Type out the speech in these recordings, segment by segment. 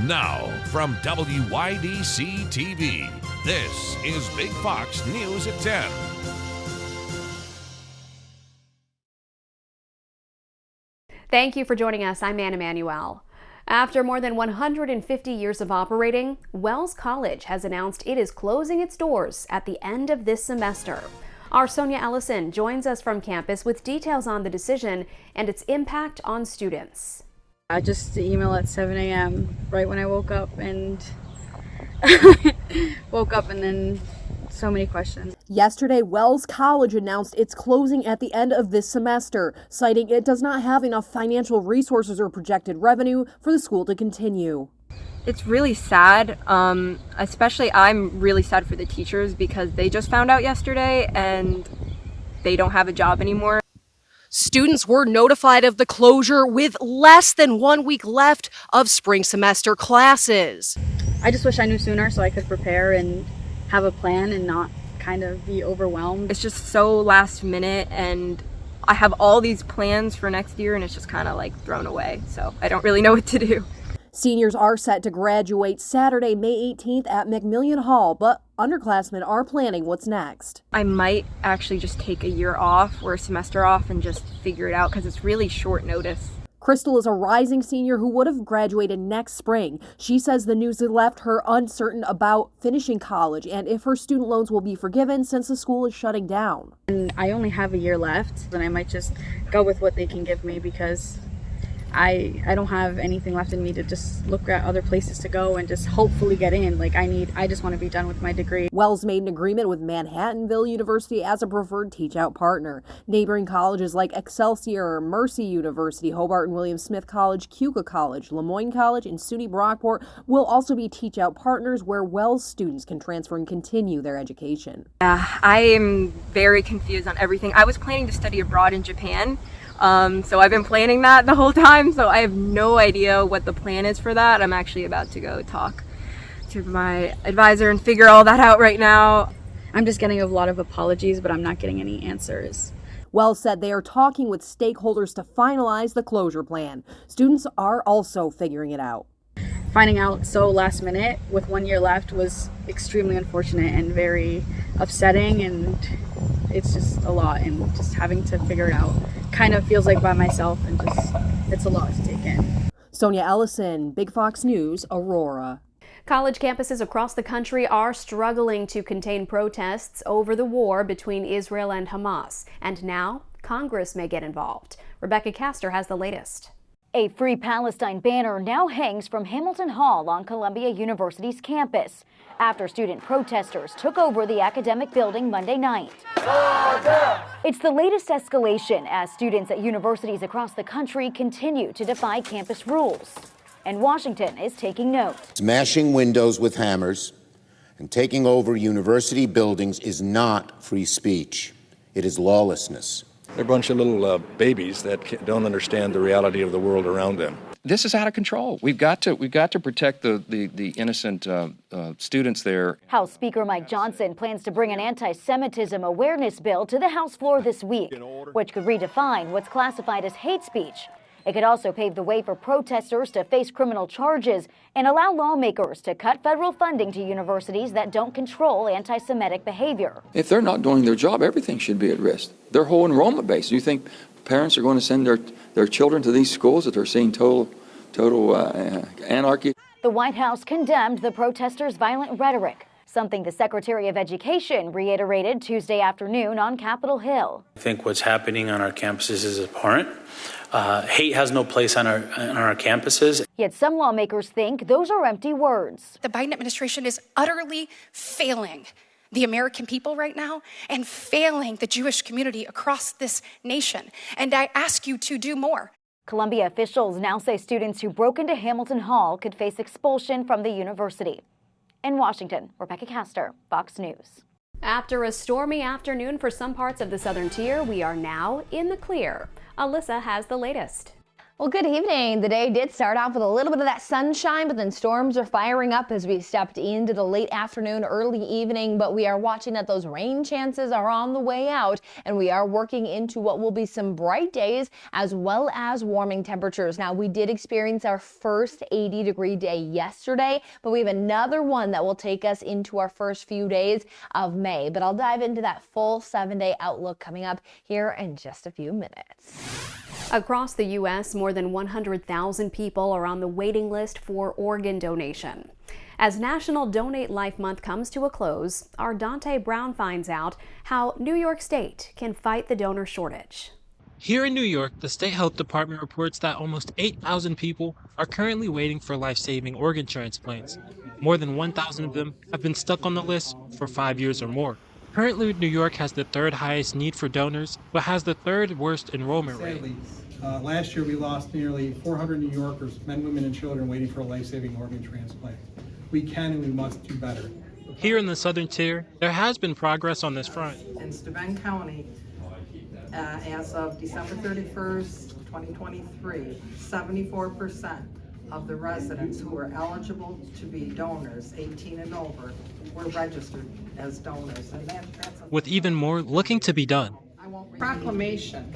Now, from WYDC TV, this is Big Fox News at 10. Thank you for joining us. I'm Ann Emanuel. After more than 150 years of operating, Wells College has announced it is closing its doors at the end of this semester. Our Sonia Ellison joins us from campus with details on the decision and its impact on students. Just the email at 7 a.m. right when I woke up and then so many questions. Yesterday, Wells College announced it's closing at the end of this semester, citing it does not have enough financial resources or projected revenue for the school to continue. It's really sad, especially I'm really sad for the teachers because they just found out yesterday and they don't have a job anymore. Students were notified of the closure with less than 1 week left of spring semester classes. I just wish I knew sooner so I could prepare and have a plan and not kind of be overwhelmed. It's just so last minute and I have all these plans for next year and it's just kind of like thrown away. So I don't really know what to do. Seniors are set to graduate Saturday, May 18th at McMillian Hall, but underclassmen are planning what's next. I might actually just take a year off or a semester off and just figure it out because it's really short notice. Crystal is a rising senior who would have graduated next spring. She says the news has left her uncertain about finishing college and if her student loans will be forgiven since the school is shutting down. And I only have a year left, then I might just go with what they can give me because I don't have anything left in me to just look at other places to go and just hopefully get in. I just want to be done with my degree. Wells made an agreement with Manhattanville University as a preferred teach-out partner. Neighboring colleges like Excelsior, Mercy University, Hobart and William Smith College, Keuka College, Lemoyne College, and SUNY Brockport will also be teach-out partners where Wells students can transfer and continue their education. I am very confused on everything. I was planning to study abroad in Japan. So I've been planning that the whole time, so I have no idea what the plan is for that. I'm actually about to go talk to my advisor and figure all that out right now. I'm just getting a lot of apologies, but I'm not getting any answers. Wells said they are talking with stakeholders to finalize the closure plan. Students are also figuring it out. Finding out so last minute with 1 year left was extremely unfortunate and very upsetting, and it's just a lot, and just having to figure it out kind of feels like by myself, and just it's a lot to take in. Sonia Ellison, Big Fox News, Aurora. College campuses across the country are struggling to contain protests over the war between Israel and Hamas, and now Congress may get involved. Rebecca Castor has the latest. A Free Palestine banner now hangs from Hamilton Hall on Columbia University's campus after student protesters took over the academic building Monday night. It's the latest escalation as students at universities across the country continue to defy campus rules. And Washington is taking note. Smashing windows with hammers and taking over university buildings is not free speech. It is lawlessness. They're a bunch of little babies that don't understand the reality of the world around them. This is out of control. We've got to protect the innocent students there. House Speaker Mike Johnson plans to bring an anti-Semitism awareness bill to the House floor this week, which could redefine what's classified as hate speech. It could also pave the way for protesters to face criminal charges and allow lawmakers to cut federal funding to universities that don't control anti-Semitic behavior. If they're not doing their job, everything should be at risk. Their whole enrollment base. Do you think parents are going to send their children to these schools that they're seeing total anarchy? The White House condemned the protesters' violent rhetoric, something the Secretary of Education reiterated Tuesday afternoon on Capitol Hill. I think what's happening on our campuses is abhorrent. Hate has no place on our campuses. Yet some lawmakers think those are empty words. The Biden administration is utterly failing the American people right now and failing the Jewish community across this nation. And I ask you to do more. Columbia officials now say students who broke into Hamilton Hall could face expulsion from the university. In Washington, Rebecca Castor, Fox News. After a stormy afternoon for some parts of the southern tier, we are now in the clear. Alyssa has the latest. Well, good evening. The day did start off with a little bit of that sunshine, but then storms are firing up as we stepped into the late afternoon, early evening. But we are watching that those rain chances are on the way out, and we are working into what will be some bright days as well as warming temperatures. Now, we did experience our first 80-degree day yesterday, but we have another one that will take us into our first few days of May. But I'll dive into that full 7-day outlook coming up here in just a few minutes. Across the U.S., more than 100,000 people are on the waiting list for organ donation. As National Donate Life Month comes to a close, our Dante Brown finds out how New York State can fight the donor shortage. Here in New York, the State Health Department reports that almost 8,000 people are currently waiting for life-saving organ transplants. More than 1,000 of them have been stuck on the list for 5 years or more. Currently, New York has the third highest need for donors, but has the third worst enrollment rate. Last year, we lost nearly 400 New Yorkers, men, women, and children waiting for a life-saving organ transplant. We can and we must do better. Here in the Southern Tier, there has been progress on this front. In Steuben County, as of December 31st, 2023, 74% of the residents who were eligible to be donors, 18 and over, were registered as donors. And that's with even more looking to be done. Proclamation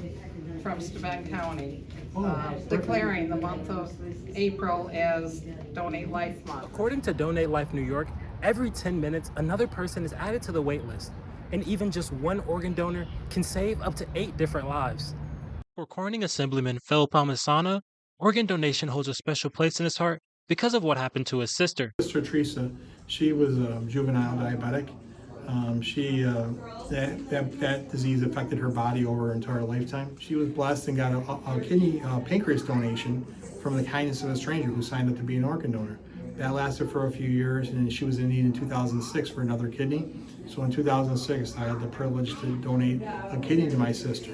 from Steuben County declaring the month of April as Donate Life Month. According to Donate Life New York, every 10 minutes, another person is added to the wait list. And even just one organ donor can save up to 8 different lives. For Corning Assemblyman Phil Palmisano, organ donation holds a special place in his heart because of what happened to his sister. Sister Teresa, she was a juvenile diabetic. That disease affected her body over her entire lifetime. She was blessed and got a kidney pancreas donation from the kindness of a stranger who signed up to be an organ donor. That lasted for a few years, and she was in need in 2006 for another kidney. So in 2006, I had the privilege to donate a kidney to my sister.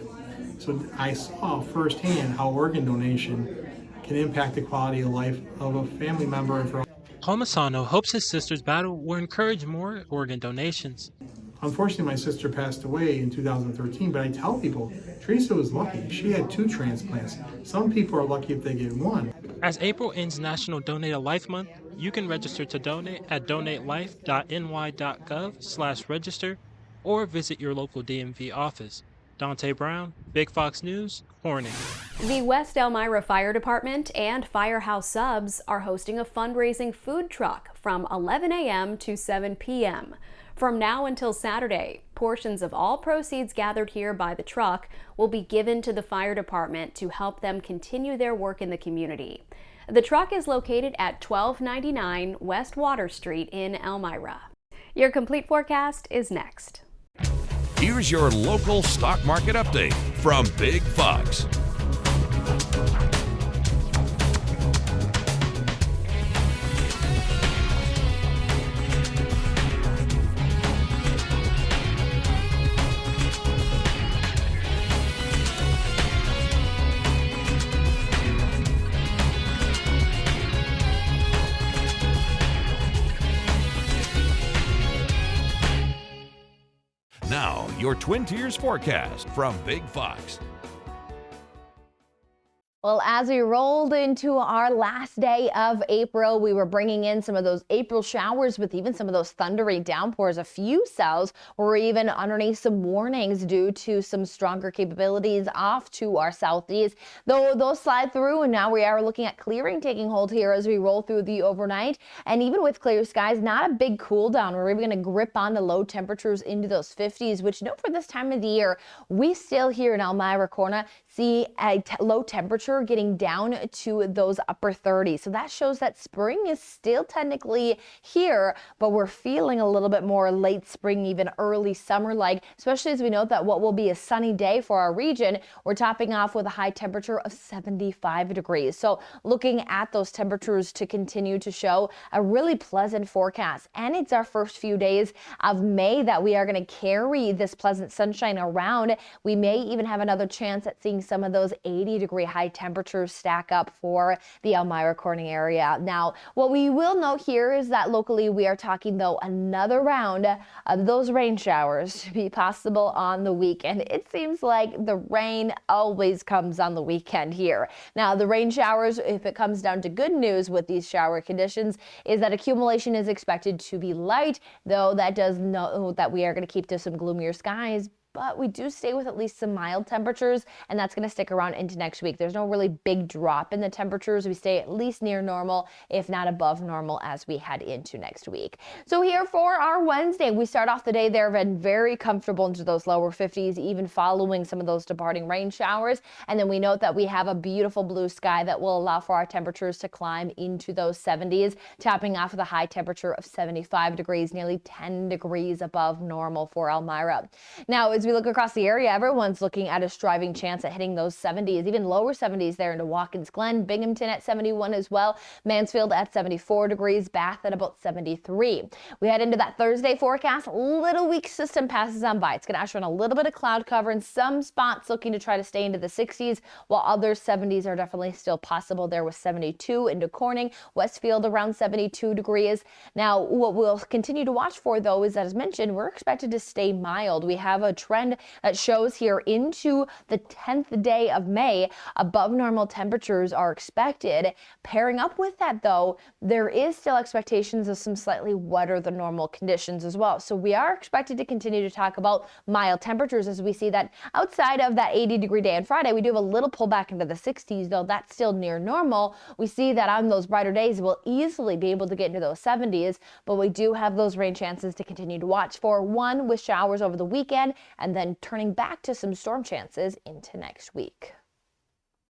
So I saw firsthand how organ donation can impact the quality of life of a family member. And for Palmisano hopes his sister's battle will encourage more organ donations. Unfortunately, my sister passed away in 2013, but I tell people, Teresa was lucky. She had 2 transplants. Some people are lucky if they get 1. As April ends National Donate a Life Month, you can register to donate at donatelife.ny.gov/register or visit your local DMV office. Dante Brown, Big Fox News, Corning. The West Elmira Fire Department and Firehouse Subs are hosting a fundraising food truck from 11 a.m. to 7 p.m. From now until Saturday, portions of all proceeds gathered here by the truck will be given to the fire department to help them continue their work in the community. The truck is located at 1299 West Water Street in Elmira. Your complete forecast is next. Here's your local stock market update from Big Fox. Now, your Twin Tiers forecast from Big Fox. Well, as we rolled into our last day of April, we were bringing in some of those April showers with even some of those thundery downpours. A few cells were even underneath some warnings due to some stronger capabilities off to our southeast. Though those slide through, and now we are looking at clearing taking hold here as we roll through the overnight. And even with clear skies, not a big cool down. We're even going to grip on the low temperatures into those 50s, which note for this time of the year, we still here in Elmira Corona see a low temperature getting down to those upper 30s. So that shows that spring is still technically here, but we're feeling a little bit more late spring, even early summer like, especially as we note that what will be a sunny day for our region, we're topping off with a high temperature of 75 degrees. So looking at those temperatures to continue to show a really pleasant forecast. And it's our first few days of May that we are going to carry this pleasant sunshine around. We may even have another chance at seeing some of those 80-degree high temperatures stack up for the Elmira Corning area. Now, what we will note here is that locally we are talking, though, another round of those rain showers to be possible on the weekend. It seems like the rain always comes on the weekend here. Now, the rain showers, if it comes down to good news with these shower conditions, is that accumulation is expected to be light, though that does know that we are going to keep to some gloomier skies. But we do stay with at least some mild temperatures, and that's going to stick around into next week. There's no really big drop in the temperatures. We stay at least near normal, if not above normal, as we head into next week. So here for our Wednesday, we start off the day there been very comfortable into those lower 50s, even following some of those departing rain showers. And then we note that we have a beautiful blue sky that will allow for our temperatures to climb into those 70s, topping off with a high temperature of 75 degrees, nearly 10 degrees above normal for Elmira. Now, as we look across the area, everyone's looking at a striving chance at hitting those 70s, even lower 70s there into Watkins Glen, Binghamton at 71 as well, Mansfield at 74 degrees, Bath at about 73. We head into that Thursday forecast. Little weak system passes on by. It's going to usher in a little bit of cloud cover in some spots, looking to try to stay into the 60s, while other 70s are definitely still possible there with 72 into Corning, Westfield around 72 degrees. Now, what we'll continue to watch for, though, is that, as mentioned, we're expected to stay mild. We have a trend that shows here into the 10th day of May. Above normal temperatures are expected. Pairing up with that, though, there is still expectations of some slightly wetter than normal conditions as well. So we are expected to continue to talk about mild temperatures as we see that outside of that 80-degree day on Friday, we do have a little pullback into the 60s, though that's still near normal. We see that on those brighter days, we'll easily be able to get into those 70s, but we do have those rain chances to continue to watch for, one with showers over the weekend, and then turning back to some storm chances into next week.